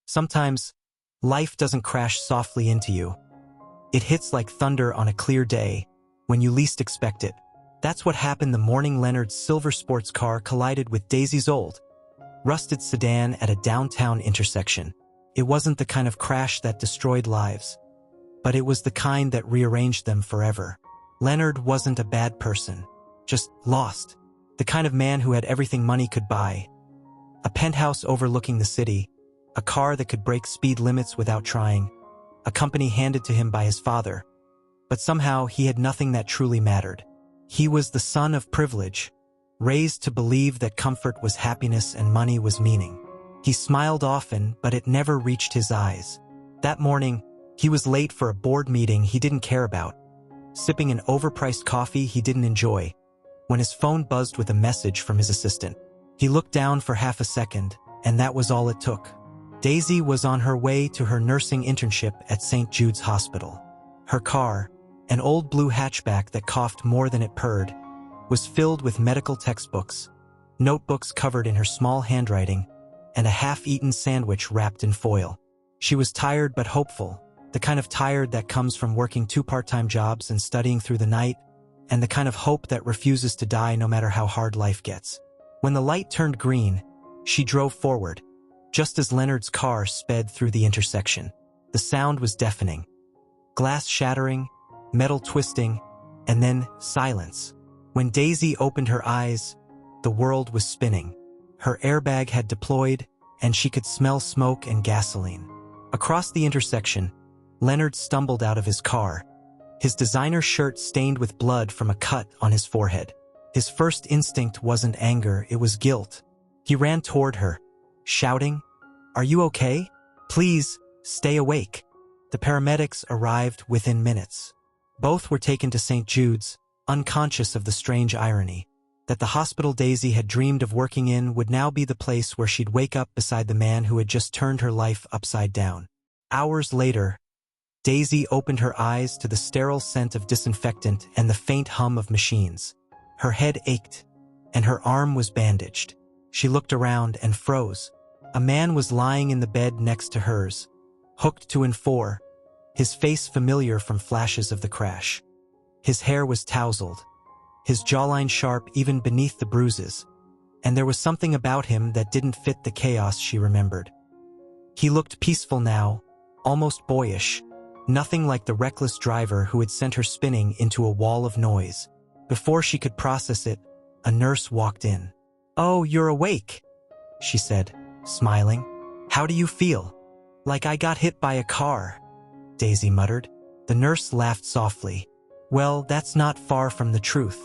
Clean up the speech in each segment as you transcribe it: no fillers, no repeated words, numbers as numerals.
Sometimes, life doesn't crash softly into you. It hits like thunder on a clear day, when you least expect it. That's what happened the morning Leonard's silver sports car collided with Daisy's old, rusted sedan at a downtown intersection. It wasn't the kind of crash that destroyed lives, but it was the kind that rearranged them forever. Leonard wasn't a bad person, just lost. The kind of man who had everything money could buy. A penthouse overlooking the city, a car that could break speed limits without trying, a company handed to him by his father. But somehow he had nothing that truly mattered. He was the son of privilege, raised to believe that comfort was happiness and money was meaning. He smiled often, but it never reached his eyes. That morning, he was late for a board meeting he didn't care about, sipping an overpriced coffee he didn't enjoy, when his phone buzzed with a message from his assistant. He looked down for half a second, and that was all it took. Daisy was on her way to her nursing internship at St. Jude's Hospital. Her car, an old blue hatchback that coughed more than it purred, was filled with medical textbooks, notebooks covered in her small handwriting, and a half-eaten sandwich wrapped in foil. She was tired but hopeful, the kind of tired that comes from working 2 part-time jobs and studying through the night, and the kind of hope that refuses to die no matter how hard life gets. When the light turned green, she drove forward, just as Leonard's car sped through the intersection. The sound was deafening. Glass shattering, metal twisting, and then silence. When Daisy opened her eyes, the world was spinning. Her airbag had deployed, and she could smell smoke and gasoline. Across the intersection, Leonard stumbled out of his car, his designer shirt stained with blood from a cut on his forehead. His first instinct wasn't anger, it was guilt. He ran toward her, shouting, "Are you okay? Please, stay awake." The paramedics arrived within minutes. Both were taken to St. Jude's, unconscious of the strange irony, that the hospital Daisy had dreamed of working in would now be the place where she'd wake up beside the man who had just turned her life upside down. Hours later, Daisy opened her eyes to the sterile scent of disinfectant and the faint hum of machines. Her head ached, and her arm was bandaged. She looked around and froze. A man was lying in the bed next to hers, hooked to and fore, his face familiar from flashes of the crash. His hair was tousled, his jawline sharp even beneath the bruises, and there was something about him that didn't fit the chaos she remembered. He looked peaceful now, almost boyish, nothing like the reckless driver who had sent her spinning into a wall of noise. Before she could process it, a nurse walked in. "Oh, you're awake," she said, smiling. "How do you feel?" "Like I got hit by a car," Daisy muttered. The nurse laughed softly. "Well, that's not far from the truth.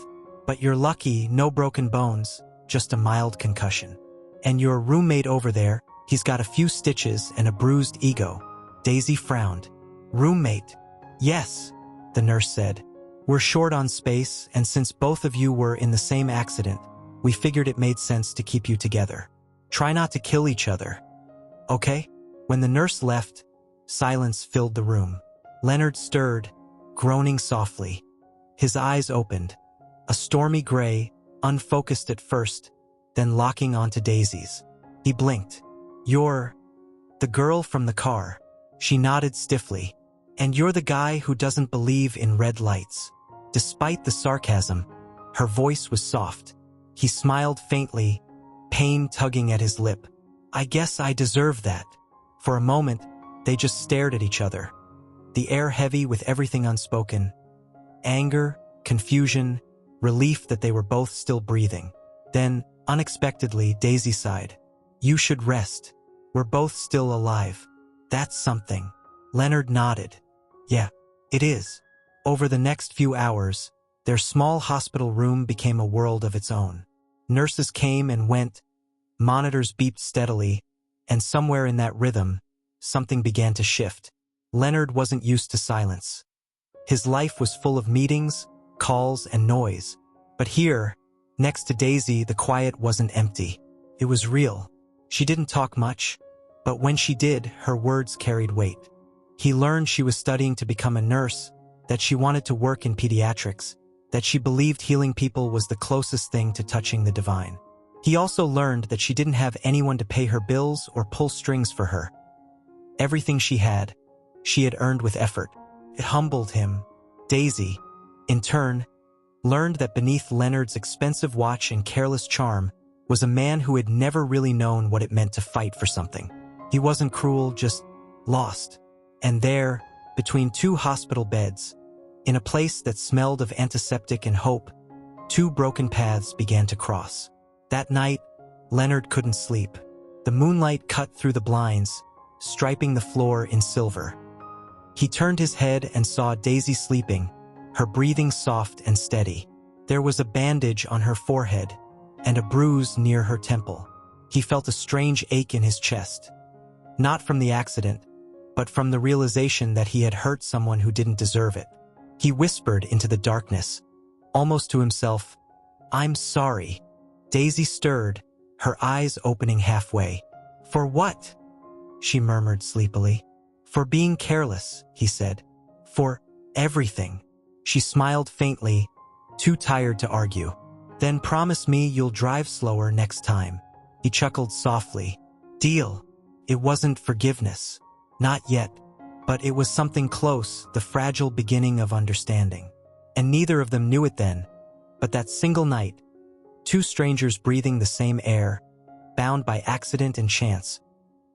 But you're lucky, no broken bones, just a mild concussion. And your roommate over there, he's got a few stitches and a bruised ego." Daisy frowned. "Roommate?" "Yes," the nurse said. "We're short on space, and since both of you were in the same accident, we figured it made sense to keep you together. Try not to kill each other. Okay?" When the nurse left, silence filled the room. Leonard stirred, groaning softly. His eyes opened, a stormy gray, unfocused at first, then locking onto Daisy's. He blinked. "You're the girl from the car." She nodded stiffly. "And you're the guy who doesn't believe in red lights." Despite the sarcasm, her voice was soft. He smiled faintly, pain tugging at his lip. "I guess I deserve that." For a moment, they just stared at each other, the air heavy with everything unspoken. Anger, confusion, relief that they were both still breathing. Then, unexpectedly, Daisy sighed. "You should rest. We're both still alive. That's something." Leonard nodded. "Yeah, it is." Over the next few hours, their small hospital room became a world of its own. Nurses came and went, monitors beeped steadily, and somewhere in that rhythm, something began to shift. Leonard wasn't used to silence. His life was full of meetings, calls, and noise. But here, next to Daisy, the quiet wasn't empty. It was real. She didn't talk much, but when she did, her words carried weight. He learned she was studying to become a nurse, that she wanted to work in pediatrics, that she believed healing people was the closest thing to touching the divine. He also learned that she didn't have anyone to pay her bills or pull strings for her, Everything she had earned with effort. It humbled him. Daisy, in turn, learned that beneath Leonard's expensive watch and careless charm was a man who had never really known what it meant to fight for something. He wasn't cruel, just lost. And there, between two hospital beds, in a place that smelled of antiseptic and hope, two broken paths began to cross. That night, Leonard couldn't sleep. The moonlight cut through the blinds, striping the floor in silver. He turned his head and saw Daisy sleeping, her breathing soft and steady. There was a bandage on her forehead and a bruise near her temple. He felt a strange ache in his chest. Not from the accident, but from the realization that he had hurt someone who didn't deserve it. He whispered into the darkness, almost to himself, "I'm sorry." Daisy stirred, her eyes opening halfway. "For what?" she murmured sleepily. "For being careless," he said. "For everything." She smiled faintly, too tired to argue. "Then promise me you'll drive slower next time." He chuckled softly. "Deal." It wasn't forgiveness. Not yet. But it was something close, the fragile beginning of understanding. And neither of them knew it then. But that single night, two strangers breathing the same air, bound by accident and chance,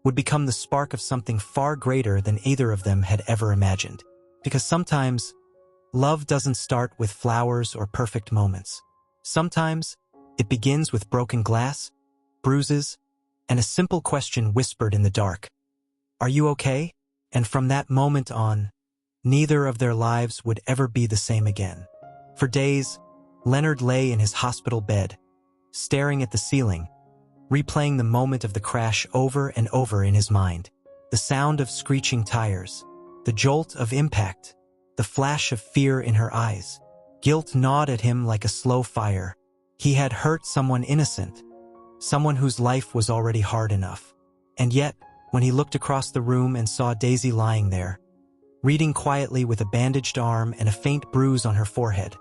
would become the spark of something far greater than either of them had ever imagined. Because sometimes, love doesn't start with flowers or perfect moments. Sometimes, it begins with broken glass, bruises, and a simple question whispered in the dark. "Are you okay?" And from that moment on, neither of their lives would ever be the same again. For days, Leonard lay in his hospital bed, staring at the ceiling, replaying the moment of the crash over and over in his mind. The sound of screeching tires, the jolt of impact, the flash of fear in her eyes. Guilt gnawed at him like a slow fire. He had hurt someone innocent, someone whose life was already hard enough. And yet, when he looked across the room and saw Daisy lying there, reading quietly with a bandaged arm and a faint bruise on her forehead,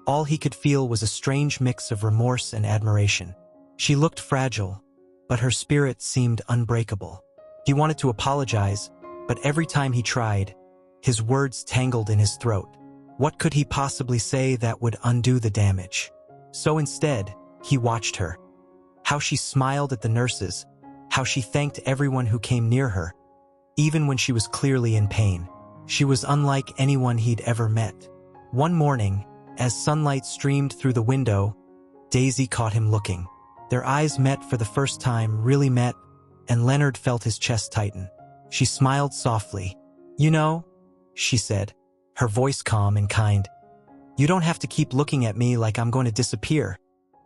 all he could feel was a strange mix of remorse and admiration. She looked fragile, but her spirit seemed unbreakable. He wanted to apologize, but every time he tried, his words tangled in his throat. What could he possibly say that would undo the damage? So instead, he watched her. How she smiled at the nurses, how she thanked everyone who came near her, even when she was clearly in pain. She was unlike anyone he'd ever met. One morning, as sunlight streamed through the window, Daisy caught him looking. Their eyes met for the first time, really met, and Leonard felt his chest tighten. She smiled softly. "You know," she said, her voice calm and kind, "you don't have to keep looking at me like I'm going to disappear."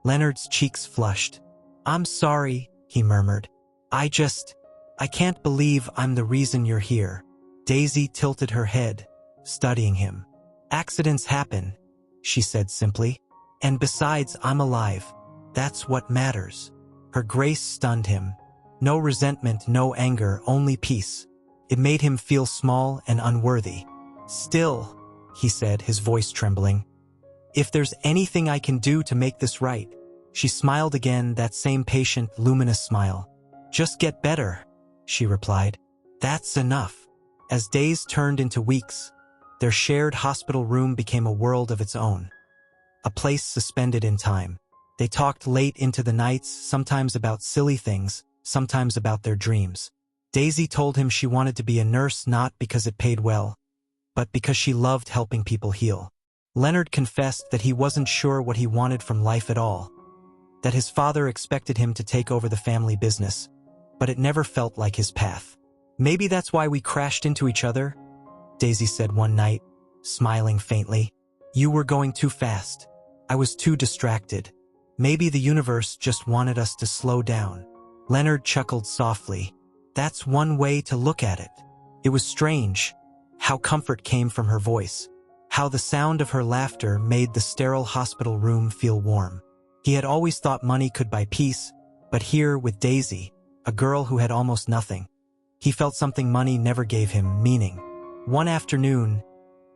Leonard's cheeks flushed. "I'm sorry," he murmured. I can't believe I'm the reason you're here." Daisy tilted her head, studying him. "Accidents happen," she said simply. "And besides, I'm alive. That's what matters." Her grace stunned him. No resentment, no anger, only peace. It made him feel small and unworthy. "Still," he said, his voice trembling, "if there's anything I can do to make this right." She smiled again, that same patient, luminous smile. "Just get better," she replied. "That's enough." As days turned into weeks, their shared hospital room became a world of its own. A place suspended in time. They talked late into the nights, sometimes about silly things, sometimes about their dreams. Daisy told him she wanted to be a nurse not because it paid well, but because she loved helping people heal. Leonard confessed that he wasn't sure what he wanted from life at all, that his father expected him to take over the family business, but it never felt like his path. "Maybe that's why we crashed into each other," Daisy said one night, smiling faintly. "You were going too fast. I was too distracted. Maybe the universe just wanted us to slow down." Leonard chuckled softly. That's one way to look at it. It was strange how comfort came from her voice, how the sound of her laughter made the sterile hospital room feel warm. He had always thought money could buy peace, but here with Daisy, a girl who had almost nothing, he felt something money never gave him: meaning. One afternoon,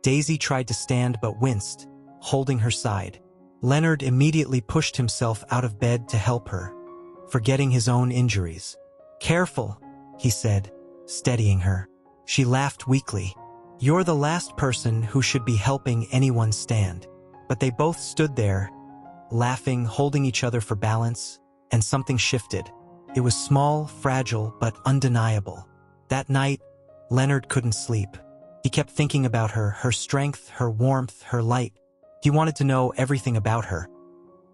Daisy tried to stand but winced, holding her side. Leonard immediately pushed himself out of bed to help her, forgetting his own injuries. "Careful," he said, steadying her. She laughed weakly. "You're the last person who should be helping anyone stand." But they both stood there, laughing, holding each other for balance, and something shifted. It was small, fragile, but undeniable. That night, Leonard couldn't sleep. He kept thinking about her, her strength, her warmth, her light. He wanted to know everything about her.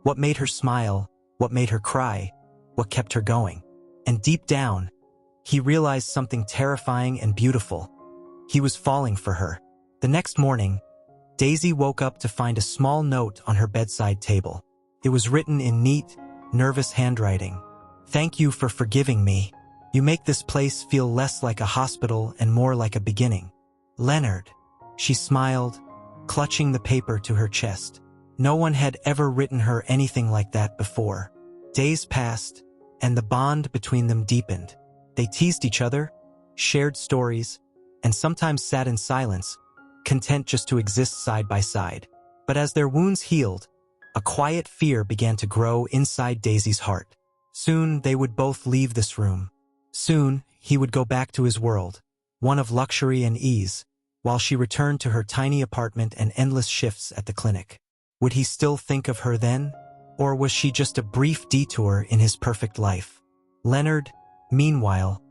What made her smile, what made her cry, what kept her going. And deep down, he realized something terrifying and beautiful. He was falling for her. The next morning, Daisy woke up to find a small note on her bedside table. It was written in neat, nervous handwriting. "Thank you for forgiving me. You make this place feel less like a hospital and more like a beginning. Leonard." She smiled, clutching the paper to her chest. No one had ever written her anything like that before. Days passed, and the bond between them deepened. They teased each other, shared stories, and sometimes sat in silence, content just to exist side by side. But as their wounds healed, a quiet fear began to grow inside Daisy's heart. Soon they would both leave this room. Soon he would go back to his world, one of luxury and ease, while she returned to her tiny apartment and endless shifts at the clinic. Would he still think of her then? Or was she just a brief detour in his perfect life? Leonard, meanwhile,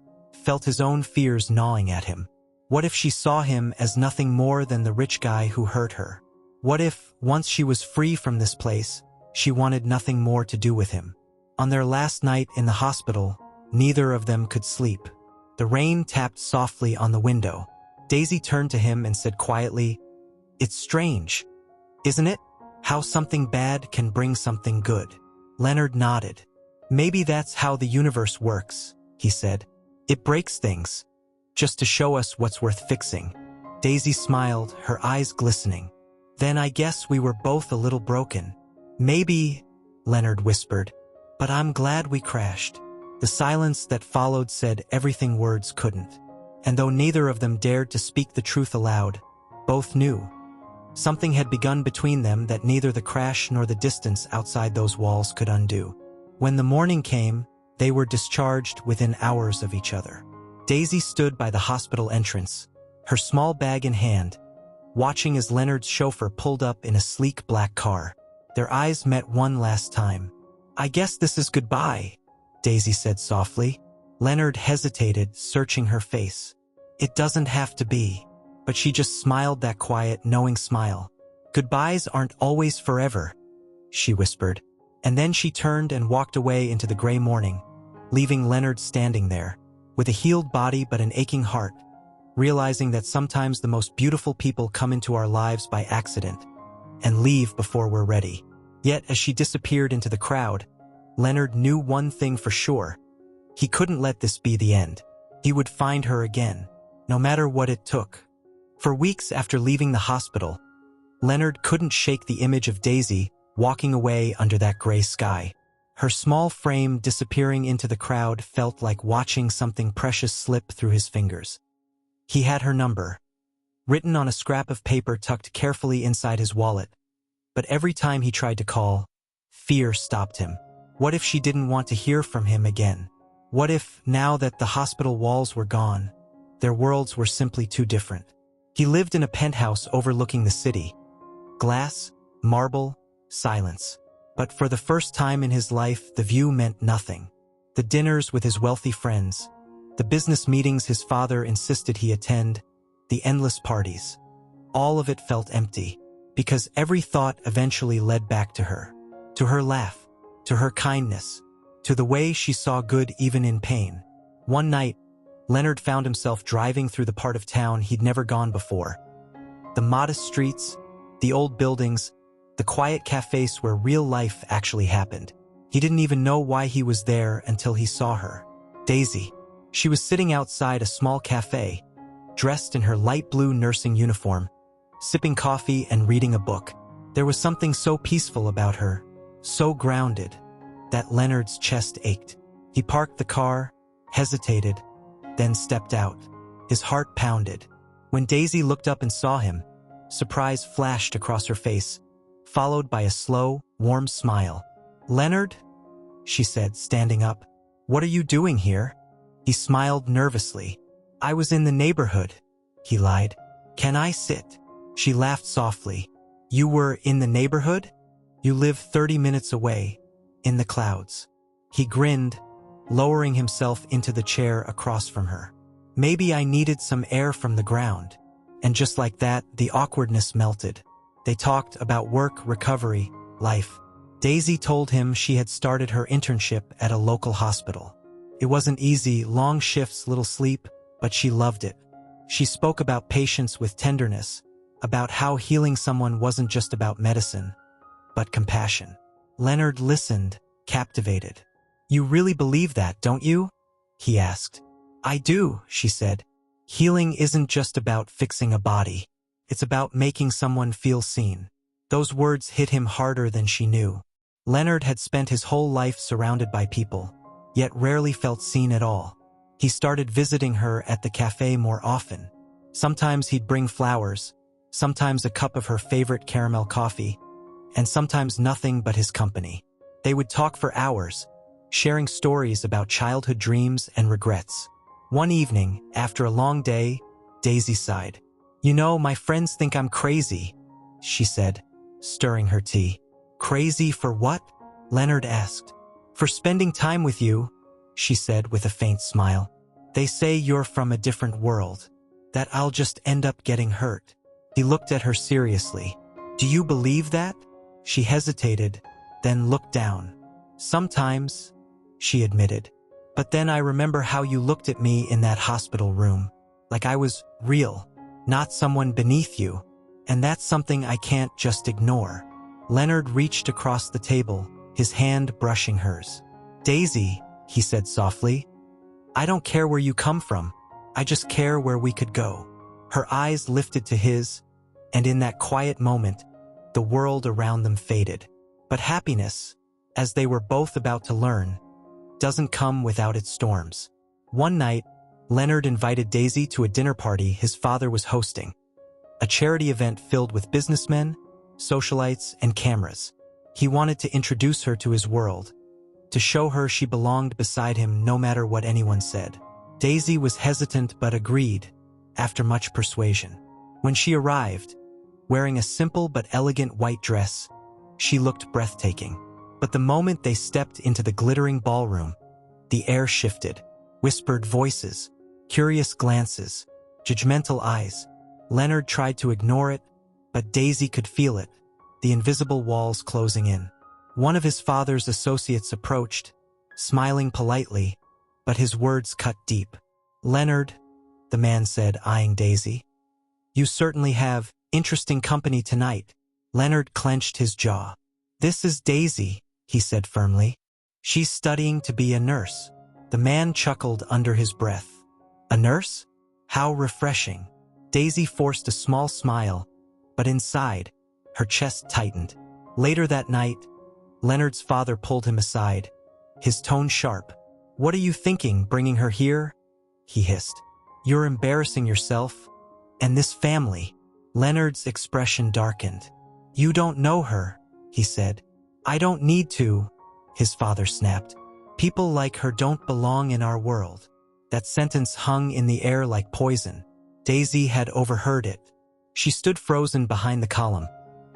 felt his own fears gnawing at him. What if she saw him as nothing more than the rich guy who hurt her? What if, once she was free from this place, she wanted nothing more to do with him? On their last night in the hospital, neither of them could sleep. The rain tapped softly on the window. Daisy turned to him and said quietly, "It's strange, isn't it? How something bad can bring something good." Leonard nodded. "Maybe that's how the universe works," he said. "It breaks things, just to show us what's worth fixing." Daisy smiled, her eyes glistening. "Then I guess we were both a little broken." "Maybe," Leonard whispered, "but I'm glad we crashed." The silence that followed said everything words couldn't. And though neither of them dared to speak the truth aloud, both knew. Something had begun between them that neither the crash nor the distance outside those walls could undo. When the morning came, they were discharged within hours of each other. Daisy stood by the hospital entrance, her small bag in hand, watching as Leonard's chauffeur pulled up in a sleek black car. Their eyes met one last time. "I guess this is goodbye," Daisy said softly. Leonard hesitated, searching her face. "It doesn't have to be." But she just smiled that quiet, knowing smile. "Goodbyes aren't always forever," she whispered. And then she turned and walked away into the gray morning, leaving Leonard standing there, with a healed body but an aching heart, realizing that sometimes the most beautiful people come into our lives by accident and leave before we're ready. Yet as she disappeared into the crowd, Leonard knew one thing for sure. He couldn't let this be the end. He would find her again, no matter what it took. For weeks after leaving the hospital, Leonard couldn't shake the image of Daisy walking away under that gray sky. Her small frame disappearing into the crowd felt like watching something precious slip through his fingers. He had her number, written on a scrap of paper tucked carefully inside his wallet. But every time he tried to call, fear stopped him. What if she didn't want to hear from him again? What if, now that the hospital walls were gone, their worlds were simply too different? He lived in a penthouse overlooking the city. Glass, marble, silence. But for the first time in his life, the view meant nothing. The dinners with his wealthy friends, the business meetings his father insisted he attend, the endless parties. All of it felt empty, because every thought eventually led back to her laugh, to her kindness, to the way she saw good even in pain. One night, Leonard found himself driving through the part of town he'd never gone before. The modest streets, the old buildings, the quiet cafes where real life actually happened. He didn't even know why he was there until he saw her. Daisy. She was sitting outside a small cafe, dressed in her light blue nursing uniform, sipping coffee and reading a book. There was something so peaceful about her, so grounded, that Leonard's chest ached. He parked the car, hesitated, then stepped out. His heart pounded. When Daisy looked up and saw him, surprise flashed across her face, followed by a slow, warm smile. "Leonard?" she said, standing up. "What are you doing here?" He smiled nervously. I was in the neighborhood, he lied. Can I sit? She laughed softly. You were in the neighborhood? You live 30 minutes away, in the clouds. He grinned, lowering himself into the chair across from her. Maybe I needed some air from the ground. And just like that, the awkwardness melted. They talked about work, recovery, life. Daisy told him she had started her internship at a local hospital. It wasn't easy, long shifts, little sleep, but she loved it. She spoke about patients with tenderness, about how healing someone wasn't just about medicine, but compassion. Leonard listened, captivated. You really believe that, don't you? He asked. I do, she said. Healing isn't just about fixing a body. It's about making someone feel seen. Those words hit him harder than she knew. Leonard had spent his whole life surrounded by people, yet rarely felt seen at all. He started visiting her at the cafe more often. Sometimes he'd bring flowers, sometimes a cup of her favorite caramel coffee, and sometimes nothing but his company. They would talk for hours, sharing stories about childhood dreams and regrets. One evening, after a long day, Daisy sighed. You know, my friends think I'm crazy, she said, stirring her tea. Crazy for what? Leonard asked. For spending time with you, she said with a faint smile. They say you're from a different world, that I'll just end up getting hurt. He looked at her seriously. Do you believe that? She hesitated, then looked down. Sometimes, she admitted. But then I remember how you looked at me in that hospital room, like I was real, not someone beneath you, and that's something I can't just ignore. Leonard reached across the table, his hand brushing hers. Daisy, he said softly, I don't care where you come from, I just care where we could go. Her eyes lifted to his, and in that quiet moment, the world around them faded. But happiness, as they were both about to learn, doesn't come without its storms. One night, Leonard invited Daisy to a dinner party his father was hosting, a charity event filled with businessmen, socialites, and cameras. He wanted to introduce her to his world, to show her she belonged beside him no matter what anyone said. Daisy was hesitant but agreed, after much persuasion. When she arrived, wearing a simple but elegant white dress, she looked breathtaking. But the moment they stepped into the glittering ballroom, the air shifted. Whispered voices, curious glances, judgmental eyes. Leonard tried to ignore it, but Daisy could feel it, the invisible walls closing in. One of his father's associates approached, smiling politely, but his words cut deep. Leonard, the man said, eyeing Daisy. You certainly have interesting company tonight. Leonard clenched his jaw. This is Daisy, he said firmly. She's studying to be a nurse. The man chuckled under his breath. A nurse? How refreshing. Daisy forced a small smile, but inside, her chest tightened. Later that night, Leonard's father pulled him aside, his tone sharp. What are you thinking, bringing her here? He hissed. You're embarrassing yourself, and this family. Leonard's expression darkened. You don't know her, he said. I don't need to, his father snapped. People like her don't belong in our world. That sentence hung in the air like poison. Daisy had overheard it. She stood frozen behind the column,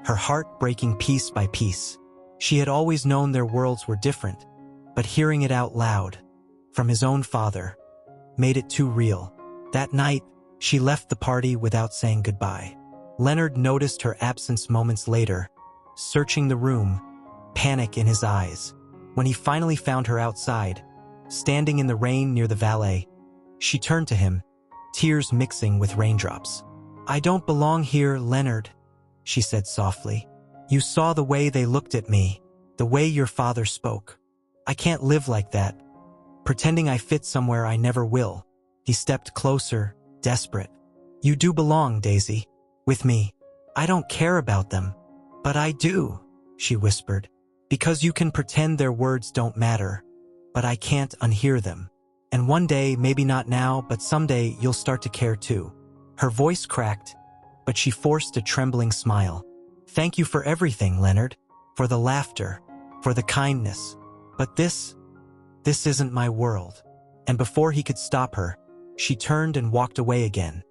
her heart breaking piece by piece. She had always known their worlds were different, but hearing it out loud, from his own father, made it too real. That night, she left the party without saying goodbye. Leonard noticed her absence moments later, searching the room, panic in his eyes. When he finally found her outside, standing in the rain near the valet, she turned to him, tears mixing with raindrops. I don't belong here, Leonard, she said softly. You saw the way they looked at me, the way your father spoke. I can't live like that, pretending I fit somewhere I never will. He stepped closer, desperate. You do belong, Daisy, with me. I don't care about them, but I do, she whispered. Because you can pretend their words don't matter, but I can't unhear them. And one day, maybe not now, but someday you'll start to care too. Her voice cracked, but she forced a trembling smile. Thank you for everything, Leonard, for the laughter, for the kindness. But this isn't my world. And before he could stop her, she turned and walked away again.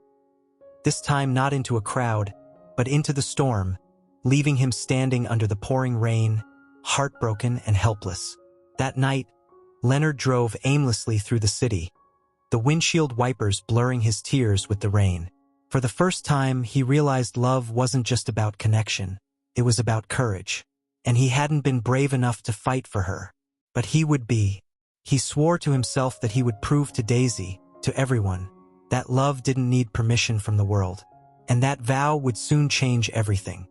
This time not into a crowd, but into the storm, leaving him standing under the pouring rain, heartbroken and helpless. That night, Leonard drove aimlessly through the city, the windshield wipers blurring his tears with the rain. For the first time, he realized love wasn't just about connection, it was about courage. And he hadn't been brave enough to fight for her. But he would be. He swore to himself that he would prove to Daisy, to everyone, that love didn't need permission from the world. And that vow would soon change everything.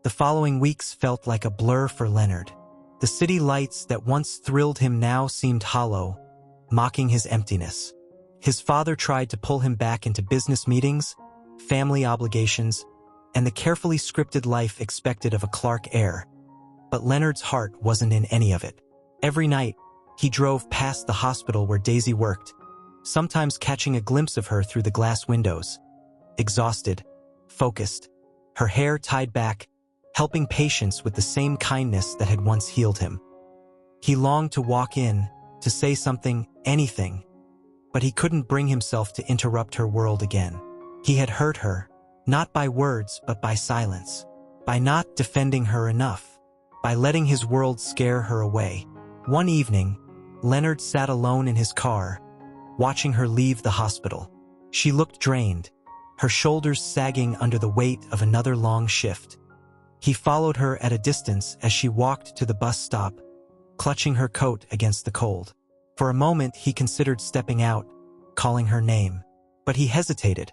The following weeks felt like a blur for Leonard. The city lights that once thrilled him now seemed hollow, mocking his emptiness. His father tried to pull him back into business meetings, family obligations, and the carefully scripted life expected of a Clark heir. But Leonard's heart wasn't in any of it. Every night, he drove past the hospital where Daisy worked, sometimes catching a glimpse of her through the glass windows. Exhausted, focused, her hair tied back, helping patients with the same kindness that had once healed him. He longed to walk in, to say something, anything, but he couldn't bring himself to interrupt her world again. He had hurt her, not by words but by silence, by not defending her enough, by letting his world scare her away. One evening, Leonard sat alone in his car, watching her leave the hospital. She looked drained, her shoulders sagging under the weight of another long shift. He followed her at a distance as she walked to the bus stop, clutching her coat against the cold. For a moment, he considered stepping out, calling her name. But he hesitated,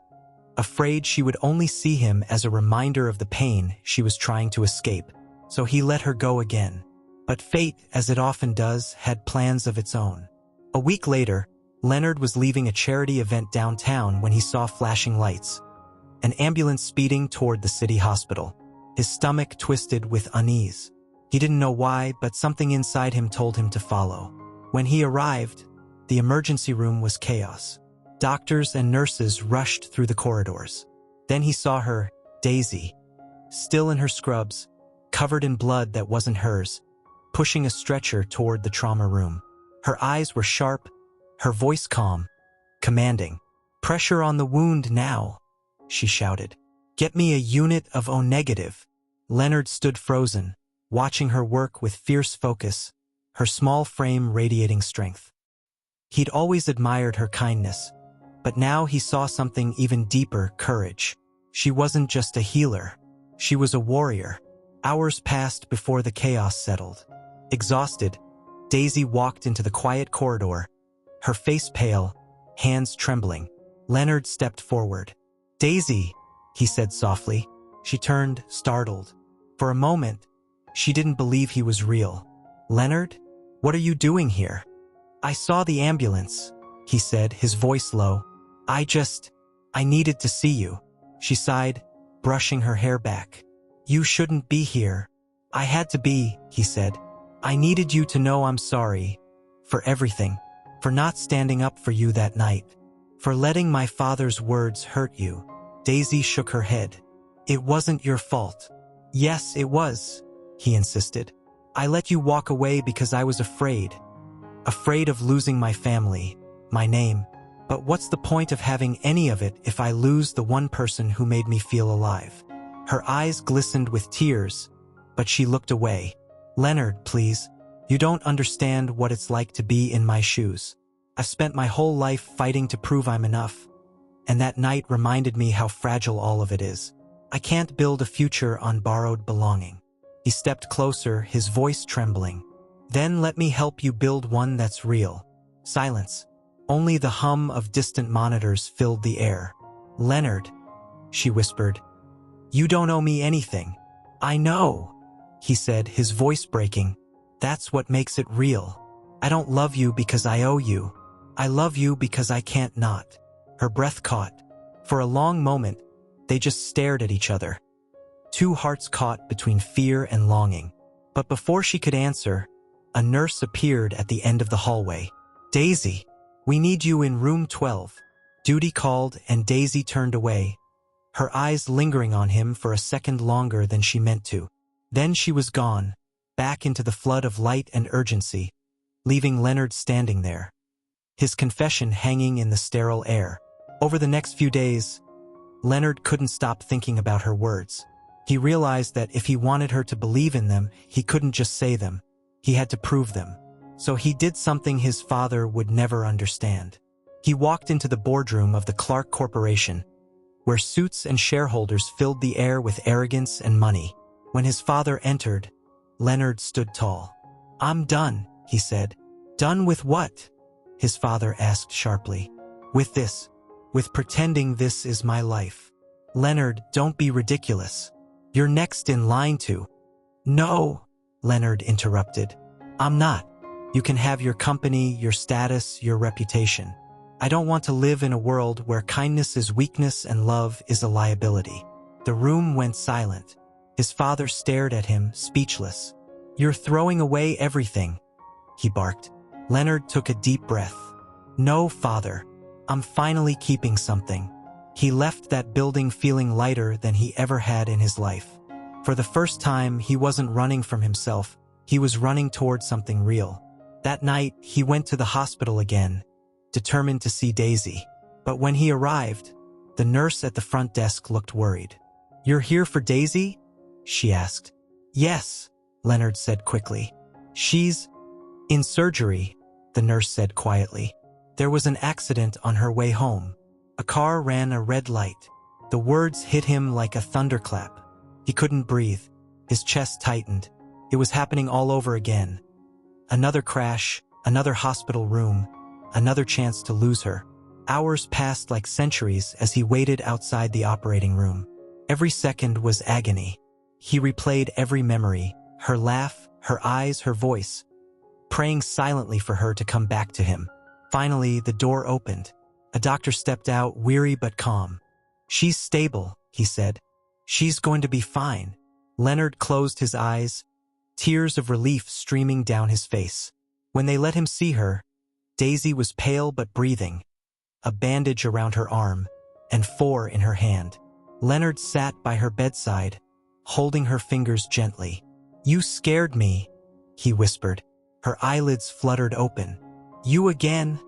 afraid she would only see him as a reminder of the pain she was trying to escape. So he let her go again. But fate, as it often does, had plans of its own. A week later, Leonard was leaving a charity event downtown when he saw flashing lights. An ambulance speeding toward the city hospital. His stomach twisted with unease. He didn't know why, but something inside him told him to follow. When he arrived, the emergency room was chaos. Doctors and nurses rushed through the corridors. Then he saw her, Daisy, still in her scrubs, covered in blood that wasn't hers, pushing a stretcher toward the trauma room. Her eyes were sharp, her voice calm, commanding. "Pressure on the wound now," she shouted. "Get me a unit of O-negative." Leonard stood frozen, watching her work with fierce focus, her small frame radiating strength. He'd always admired her kindness, but now he saw something even deeper, courage. She wasn't just a healer, she was a warrior. Hours passed before the chaos settled. Exhausted, Daisy walked into the quiet corridor, her face pale, hands trembling. Leonard stepped forward. "Daisy," he said softly. She turned, startled. For a moment, she didn't believe he was real. "Leonard, what are you doing here?" "I saw the ambulance," he said, his voice low. I needed to see you." She sighed, brushing her hair back. "You shouldn't be here." "I had to be," he said. "I needed you to know I'm sorry. For everything. For not standing up for you that night. For letting my father's words hurt you." Daisy shook her head. "It wasn't your fault." "Yes, it was," he insisted. "I let you walk away because I was afraid. Afraid of losing my family, my name. But what's the point of having any of it if I lose the one person who made me feel alive?" Her eyes glistened with tears, but she looked away. "Leonard, please. You don't understand what it's like to be in my shoes. I've spent my whole life fighting to prove I'm enough. And that night reminded me how fragile all of it is. I can't build a future on borrowed belonging." He stepped closer, his voice trembling. "Then let me help you build one that's real." Silence. Only the hum of distant monitors filled the air. "Leonard," she whispered, "you don't owe me anything." "I know," he said, his voice breaking. "That's what makes it real. I don't love you because I owe you. I love you because I can't not." Her breath caught. For a long moment, they just stared at each other. Two hearts caught between fear and longing. But before she could answer, a nurse appeared at the end of the hallway. "Daisy, we need you in room 12. Duty called, and Daisy turned away, her eyes lingering on him for a second longer than she meant to. Then she was gone, back into the flood of light and urgency, leaving Leonard standing there, his confession hanging in the sterile air. Over the next few days, Leonard couldn't stop thinking about her words. He realized that if he wanted her to believe in them, he couldn't just say them. He had to prove them. So he did something his father would never understand. He walked into the boardroom of the Clark Corporation, where suits and shareholders filled the air with arrogance and money. When his father entered, Leonard stood tall. "I'm done," he said. "Done with what?" his father asked sharply. "With this. With pretending this is my life." "Leonard, don't be ridiculous. You're next in line to—" "No," Leonard interrupted. "I'm not. You can have your company, your status, your reputation. I don't want to live in a world where kindness is weakness and love is a liability." The room went silent. His father stared at him, speechless. "You're throwing away everything," he barked. Leonard took a deep breath. "No, father. I'm finally keeping something." He left that building feeling lighter than he ever had in his life. For the first time, he wasn't running from himself. He was running toward something real. That night, he went to the hospital again, determined to see Daisy. But when he arrived, the nurse at the front desk looked worried. "You're here for Daisy?" she asked. "Yes," Leonard said quickly. "She's in surgery," the nurse said quietly. "There was an accident on her way home. A car ran a red light." The words hit him like a thunderclap. He couldn't breathe. His chest tightened. It was happening all over again. Another crash, another hospital room, another chance to lose her. Hours passed like centuries as he waited outside the operating room. Every second was agony. He replayed every memory, her laugh, her eyes, her voice, praying silently for her to come back to him. Finally, the door opened. A doctor stepped out, weary but calm. "She's stable," he said. "She's going to be fine." Leonard closed his eyes, tears of relief streaming down his face. When they let him see her, Daisy was pale but breathing, a bandage around her arm, and 4 in her hand. Leonard sat by her bedside, holding her fingers gently. "You scared me," he whispered. Her eyelids fluttered open. "You again?"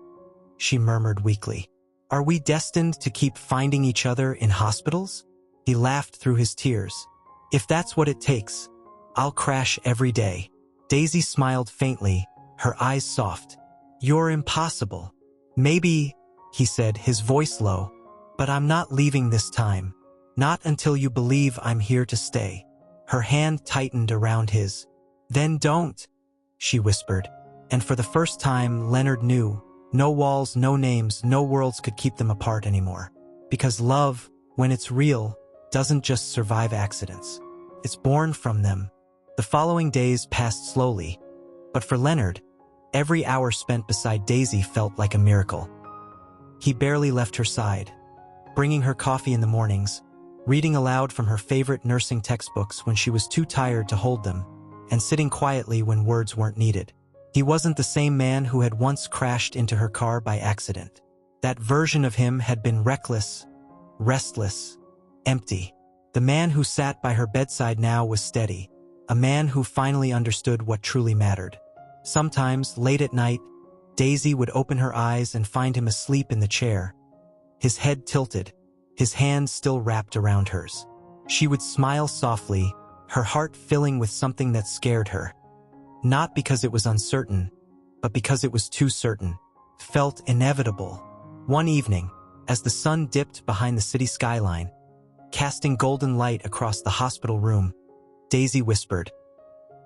she murmured weakly. "Are we destined to keep finding each other in hospitals?" He laughed through his tears. "If that's what it takes, I'll crash every day." Daisy smiled faintly, her eyes soft. "You're impossible." "Maybe," he said, his voice low, "but I'm not leaving this time. Not until you believe I'm here to stay." Her hand tightened around his. "Then don't," she whispered. And for the first time, Leonard knew. No walls, no names, no worlds could keep them apart anymore. Because love, when it's real, doesn't just survive accidents. It's born from them. The following days passed slowly, but for Leonard, every hour spent beside Daisy felt like a miracle. He barely left her side, bringing her coffee in the mornings, reading aloud from her favorite nursing textbooks when she was too tired to hold them, and sitting quietly when words weren't needed. He wasn't the same man who had once crashed into her car by accident. That version of him had been reckless, restless, empty. The man who sat by her bedside now was steady, a man who finally understood what truly mattered. Sometimes, late at night, Daisy would open her eyes and find him asleep in the chair, his head tilted, his hands still wrapped around hers. She would smile softly, her heart filling with something that scared her. Not because it was uncertain, but because it was too certain, felt inevitable. One evening, as the sun dipped behind the city skyline, casting golden light across the hospital room, Daisy whispered,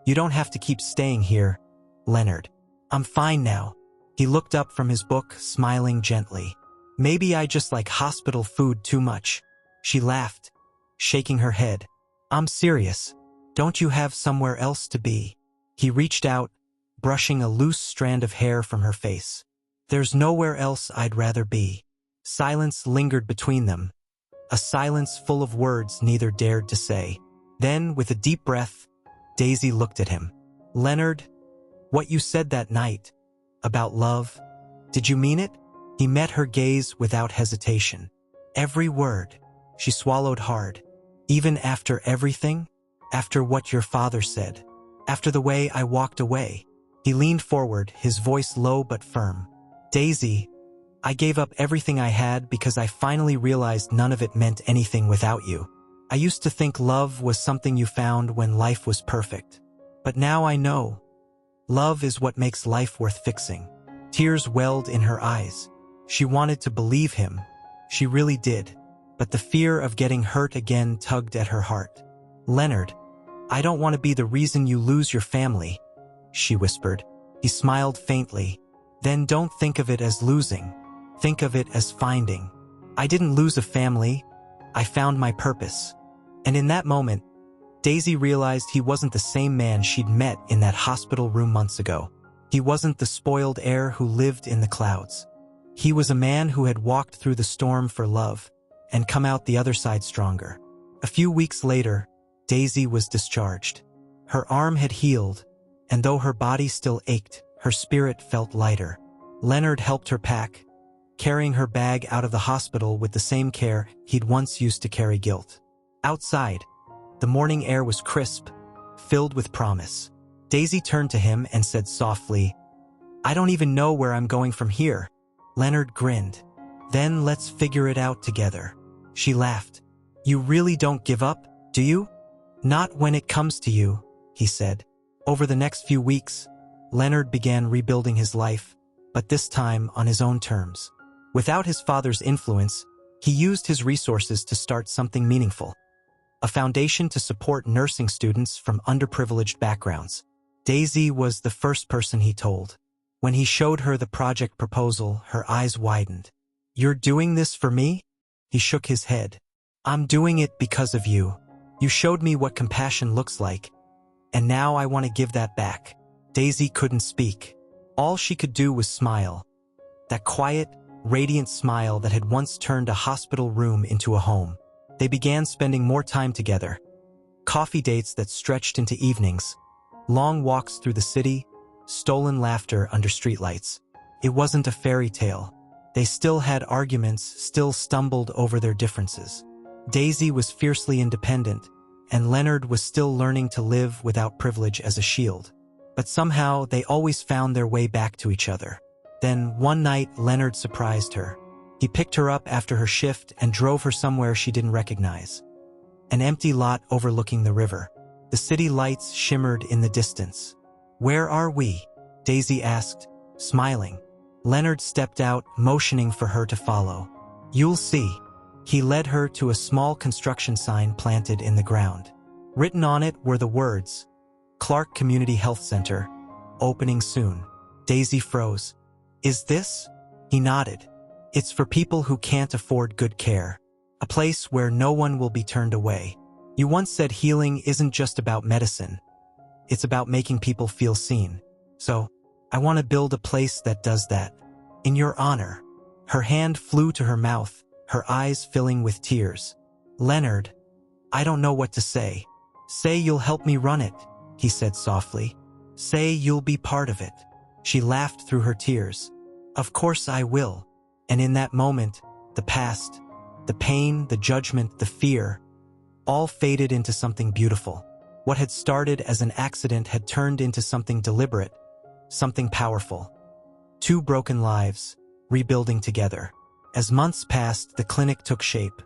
"You don't have to keep staying here, Leonard. I'm fine now." He looked up from his book, smiling gently. "Maybe I just like hospital food too much." She laughed, shaking her head. "I'm serious. Don't you have somewhere else to be?" He reached out, brushing a loose strand of hair from her face. "There's nowhere else I'd rather be." Silence lingered between them, a silence full of words neither dared to say. Then, with a deep breath, Daisy looked at him. "Leonard, what you said that night, about love, did you mean it?" He met her gaze without hesitation. "Every word." She swallowed hard. "Even after everything? After what your father said? After the way I walked away?" He leaned forward, his voice low but firm. "Daisy, I gave up everything I had because I finally realized none of it meant anything without you. I used to think love was something you found when life was perfect. But now I know. Love is what makes life worth fixing. Tears welled in her eyes. She wanted to believe him. She really did. But the fear of getting hurt again tugged at her heart. Leonard, I don't want to be the reason you lose your family, she whispered. He smiled faintly. Then don't think of it as losing. Think of it as finding. I didn't lose a family. I found my purpose. And in that moment, Daisy realized he wasn't the same man she'd met in that hospital room months ago. He wasn't the spoiled heir who lived in the clouds. He was a man who had walked through the storm for love and come out the other side stronger. A few weeks later, Daisy was discharged. Her arm had healed, and though her body still ached, her spirit felt lighter. Leonard helped her pack, carrying her bag out of the hospital with the same care he'd once used to carry guilt. Outside, the morning air was crisp, filled with promise. Daisy turned to him and said softly, I don't even know where I'm going from here. Leonard grinned. Then let's figure it out together. She laughed. You really don't give up, do you? Not when it comes to you, he said. Over the next few weeks, Leonard began rebuilding his life, but this time on his own terms. Without his father's influence, he used his resources to start something meaningful. A foundation to support nursing students from underprivileged backgrounds. Daisy was the first person he told. When he showed her the project proposal, her eyes widened. You're doing this for me? He shook his head. I'm doing it because of you. You showed me what compassion looks like, and now I want to give that back. Daisy couldn't speak. All she could do was smile. That quiet, radiant smile that had once turned a hospital room into a home. They began spending more time together. Coffee dates that stretched into evenings. Long walks through the city. Stolen laughter under streetlights. It wasn't a fairy tale. They still had arguments, still stumbled over their differences. Daisy was fiercely independent, and Leonard was still learning to live without privilege as a shield. But somehow they always found their way back to each other. Then one night Leonard surprised her. He picked her up after her shift and drove her somewhere she didn't recognize. An empty lot overlooking the river. The city lights shimmered in the distance. Where are we? Daisy asked, smiling. Leonard stepped out, motioning for her to follow. You'll see. He led her to a small construction sign planted in the ground. Written on it were the words, Clark Community Health Center, opening soon. Daisy froze. Is this? He nodded. It's for people who can't afford good care. A place where no one will be turned away. You once said healing isn't just about medicine. It's about making people feel seen. So, I want to build a place that does that. In your honor. Her hand flew to her mouth, her eyes filling with tears. Leonard, I don't know what to say. Say you'll help me run it, he said softly. Say you'll be part of it. She laughed through her tears. Of course I will. And in that moment, the past, the pain, the judgment, the fear, all faded into something beautiful. What had started as an accident had turned into something deliberate, something powerful. Two broken lives, rebuilding together. As months passed, the clinic took shape.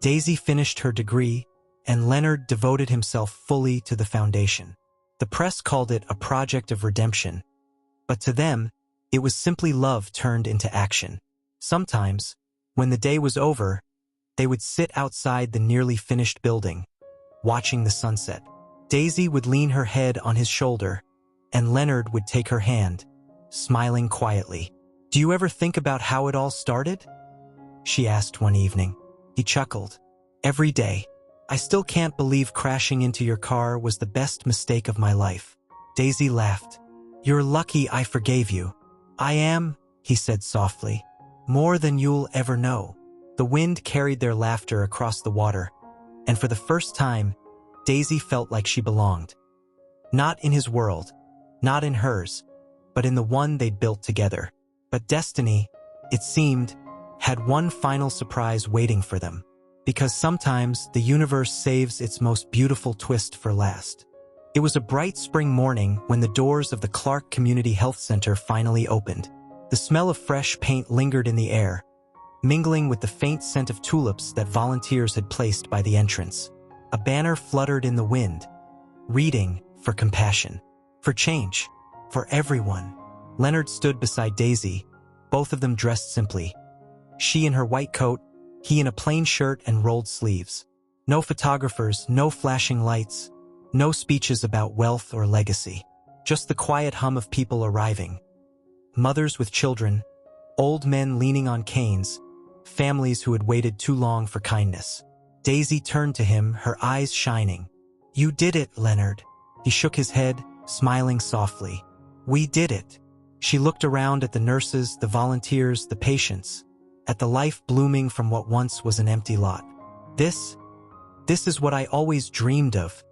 Daisy finished her degree, and Leonard devoted himself fully to the foundation. The press called it a project of redemption, but to them, it was simply love turned into action. Sometimes, when the day was over, they would sit outside the nearly finished building, watching the sunset. Daisy would lean her head on his shoulder, and Leonard would take her hand, smiling quietly. Do you ever think about how it all started? She asked one evening. He chuckled. Every day. I still can't believe crashing into your car was the best mistake of my life. Daisy laughed. You're lucky I forgave you. I am, he said softly. More than you'll ever know. The wind carried their laughter across the water, and for the first time, Daisy felt like she belonged. Not in his world, not in hers, but in the one they'd built together. But destiny, it seemed, had one final surprise waiting for them. Because sometimes the universe saves its most beautiful twist for last. It was a bright spring morning when the doors of the Clark Community Health Center finally opened. The smell of fresh paint lingered in the air, mingling with the faint scent of tulips that volunteers had placed by the entrance. A banner fluttered in the wind, reading, "For compassion, for change, for everyone." Leonard stood beside Daisy, both of them dressed simply. She in her white coat, he in a plain shirt and rolled sleeves. No photographers, no flashing lights, no speeches about wealth or legacy. Just the quiet hum of people arriving. Mothers with children, old men leaning on canes, families who had waited too long for kindness. Daisy turned to him, her eyes shining. "You did it, Leonard." He shook his head, smiling softly. "We did it." She looked around at the nurses, the volunteers, the patients, at the life blooming from what once was an empty lot. This is what I always dreamed of,"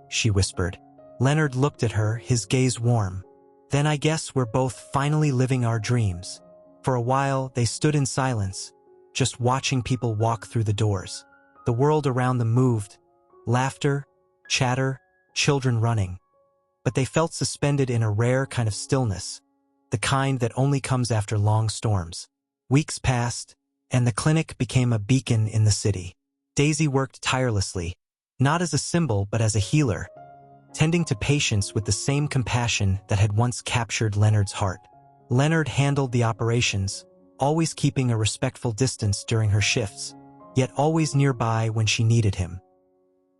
she whispered. Leonard looked at her, his gaze warm. "Then I guess we're both finally living our dreams." For a while, they stood in silence, just watching people walk through the doors. The world around them moved. Laughter, chatter, children running. But they felt suspended in a rare kind of stillness, the kind that only comes after long storms. Weeks passed, and the clinic became a beacon in the city. Daisy worked tirelessly, not as a symbol but as a healer, tending to patients with the same compassion that had once captured Leonard's heart. Leonard handled the operations, always keeping a respectful distance during her shifts, yet always nearby when she needed him.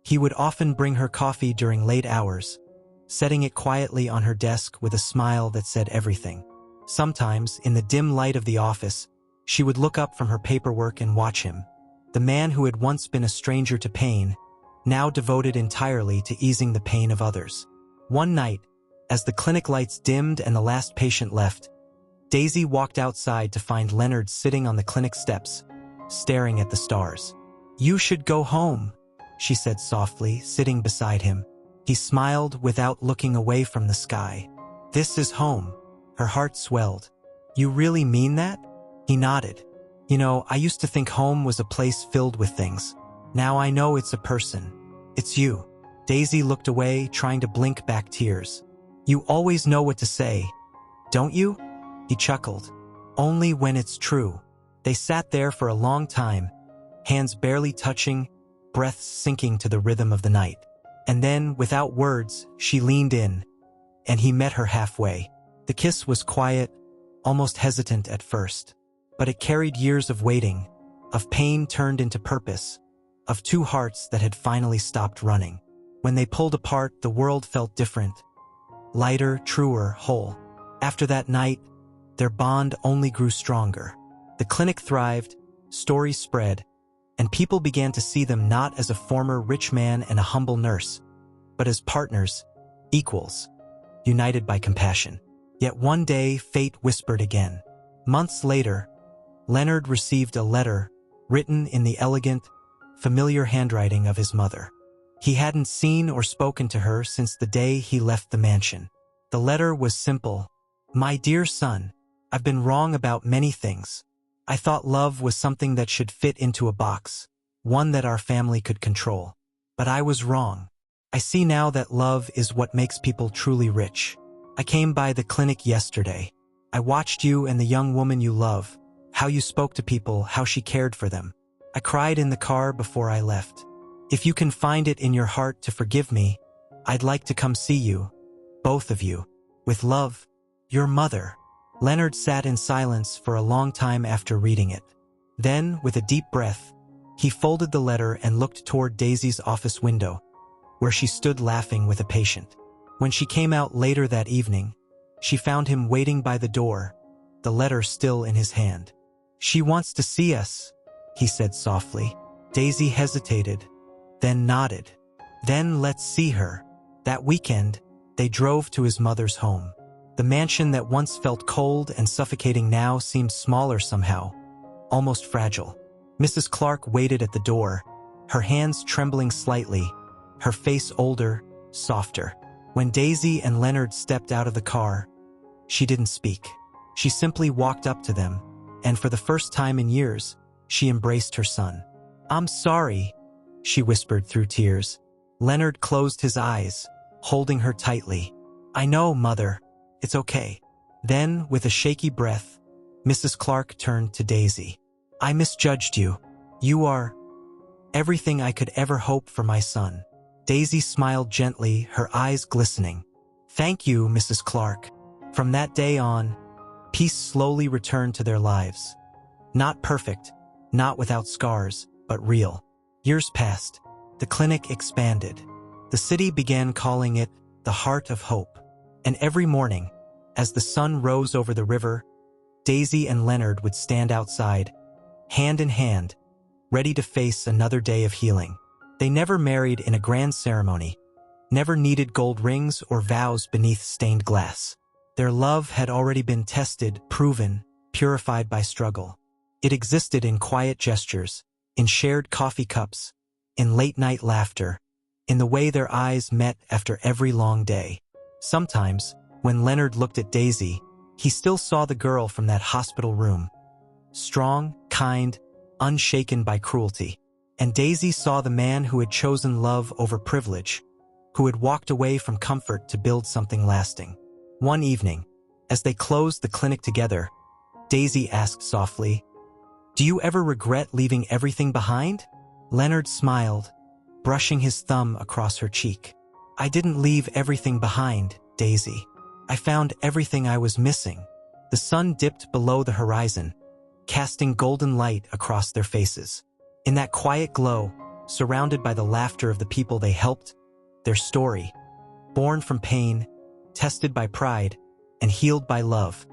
He would often bring her coffee during late hours, setting it quietly on her desk with a smile that said everything. Sometimes, in the dim light of the office, she would look up from her paperwork and watch him, the man who had once been a stranger to pain, now devoted entirely to easing the pain of others. One night, as the clinic lights dimmed and the last patient left, Daisy walked outside to find Leonard sitting on the clinic steps, staring at the stars. "You should go home," she said softly, sitting beside him. He smiled without looking away from the sky. "This is home." Her heart swelled. "You really mean that?" He nodded. "You know, I used to think home was a place filled with things. Now I know it's a person. It's you." Daisy looked away, trying to blink back tears. "You always know what to say, don't you?" He chuckled. "Only when it's true." They sat there for a long time, hands barely touching, breaths sinking to the rhythm of the night. And then, without words, she leaned in, and he met her halfway. The kiss was quiet, almost hesitant at first, but it carried years of waiting, of pain turned into purpose, of two hearts that had finally stopped running. When they pulled apart, the world felt different, lighter, truer, whole. After that night, their bond only grew stronger. The clinic thrived, stories spread, and people began to see them not as a former rich man and a humble nurse, but as partners, equals, united by compassion. Yet one day, fate whispered again. Months later, Leonard received a letter written in the elegant, familiar handwriting of his mother. He hadn't seen or spoken to her since the day he left the mansion. The letter was simple. "My dear son, I've been wrong about many things. I thought love was something that should fit into a box, one that our family could control. But I was wrong. I see now that love is what makes people truly rich. I came by the clinic yesterday. I watched you and the young woman you love, how you spoke to people, how she cared for them. I cried in the car before I left. If you can find it in your heart to forgive me, I'd like to come see you, both of you. With love, your mother." Leonard sat in silence for a long time after reading it. Then, with a deep breath, he folded the letter and looked toward Daisy's office window, where she stood laughing with a patient. When she came out later that evening, she found him waiting by the door, the letter still in his hand. "She wants to see us," he said softly. Daisy hesitated, then nodded. "Then let's see her." That weekend, they drove to his mother's home. The mansion that once felt cold and suffocating now seemed smaller somehow, almost fragile. Mrs. Clark waited at the door, her hands trembling slightly, her face older, softer. When Daisy and Leonard stepped out of the car, she didn't speak. She simply walked up to them, and for the first time in years, she embraced her son. "I'm sorry," she whispered through tears. Leonard closed his eyes, holding her tightly. "I know, Mother. It's okay." Then, with a shaky breath, Mrs. Clark turned to Daisy. I misjudged you. You are everything I could ever hope for my son. Daisy smiled gently, her eyes glistening. Thank you, Mrs. Clark. From that day on, peace slowly returned to their lives. Not perfect, not without scars, but real. Years passed. The clinic expanded. The city began calling it the Heart of Hope. And every morning, as the sun rose over the river, Daisy and Leonard would stand outside, hand in hand, ready to face another day of healing. They never married in a grand ceremony, never needed gold rings or vows beneath stained glass. Their love had already been tested, proven, purified by struggle. It existed in quiet gestures, in shared coffee cups, in late-night laughter, in the way their eyes met after every long day. Sometimes, when Leonard looked at Daisy, he still saw the girl from that hospital room. Strong, kind, unshaken by cruelty. And Daisy saw the man who had chosen love over privilege, who had walked away from comfort to build something lasting. One evening, as they closed the clinic together, Daisy asked softly, "Do you ever regret leaving everything behind?" Leonard smiled, brushing his thumb across her cheek. I didn't leave everything behind, Daisy. I found everything I was missing. The sun dipped below the horizon, casting golden light across their faces. In that quiet glow, surrounded by the laughter of the people they helped, their story, born from pain, tested by pride, and healed by love,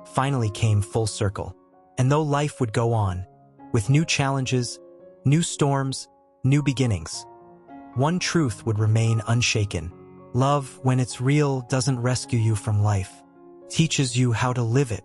finally came full circle. And though life would go on, with new challenges, new storms, new beginnings, one truth would remain unshaken. Love, when it's real, doesn't rescue you from life. It teaches you how to live it.